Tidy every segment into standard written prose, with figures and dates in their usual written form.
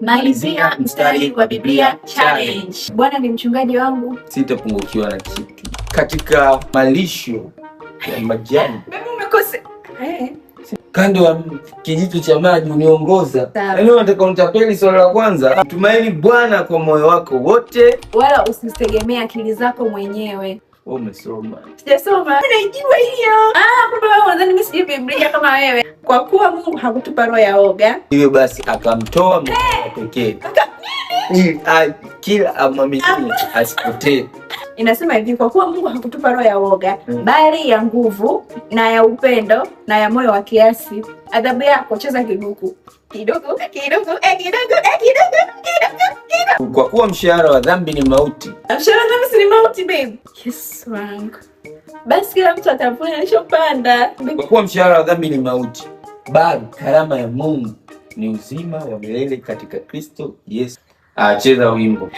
Malizia mstari wa Biblia challenge. Bwana ni mchungaji wangu, sitapungukiwa na kitu. Katika malisho ya majani umekose kando ya kijito cha maji uniongoza. Yaani unataka unitapeli swali la kwanza. Tumaini Bwana kwa moyo wako wote, wala usitegemea akili zako mwenyewe. Wewe umesoma? Sijasoma. Najua hiyo. Kumbe wewe unadhani mimi sijui Biblia kama wewe. Kwa kuwa Mungu hakutupa roho ya oga, hivyo basi akamtoa mwana pekee ili kila amwamini asipotee. Inasema hivi, kwa kuwa Mungu hakutupa roho ya woga, bali ya nguvu na ya upendo na ya moyo wa kiasi. Adhabu yako cheza kiduku kidogo kidogo kidogo kidogo. Kwa kuwa mshahara wa dhambi ni mauti. Mshahara wa dhambi si mauti, babe. Yes, wangu. Basi kila mtu atavuna alichopanda. Kwa kuwa mshahara wa dhambi ni mauti, bali karama ya Mungu ni uzima wa milele katika Kristo Yesu. Cheza wimbo.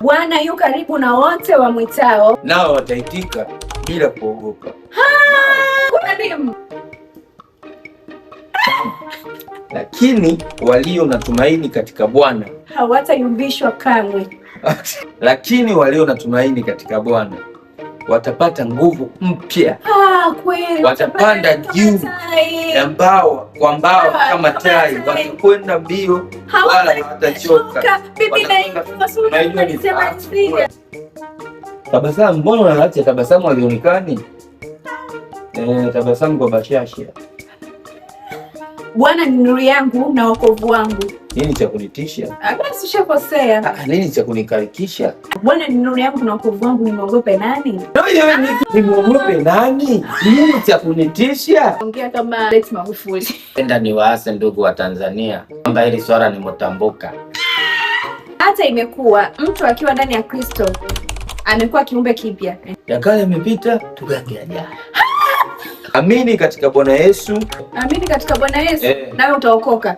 Bwana yu karibu na wote wamwitao, nao wataitika bila kuogopa. Lakini walio na tumaini katika Bwana hawatayumbishwa kamwe. Lakini walio na tumaini katika Bwana watapata nguvu mpya. Kweli. Watapanda juu na mbawa kama tai, watakwenda mbio wala hawatachoka. Tabasamu, mbona unaacha tabasamu alionekani? Tabasamu kwa bashasha. Bwana ni nuru yangu na wokovu wangu. Nini cha kunitisha? Basi ushakosea. Nini cha kunikarikisha? Bwana ni nuru yangu na wokovu wangu, nimwogope nani? Nimwogope nani? Nini cha kunitisha? Ongea kama Rais Magufuli. Penda ni waase ndugu wa Tanzania kwamba hili swala ni mtambuka. Hata imekuwa mtu akiwa ndani ya Kristo amekuwa kiumbe kipya. Ya kale yamepita, tugange yajayo. Amini katika Bwana Yesu. Amini katika Bwana Yesu, nawe utaokoka.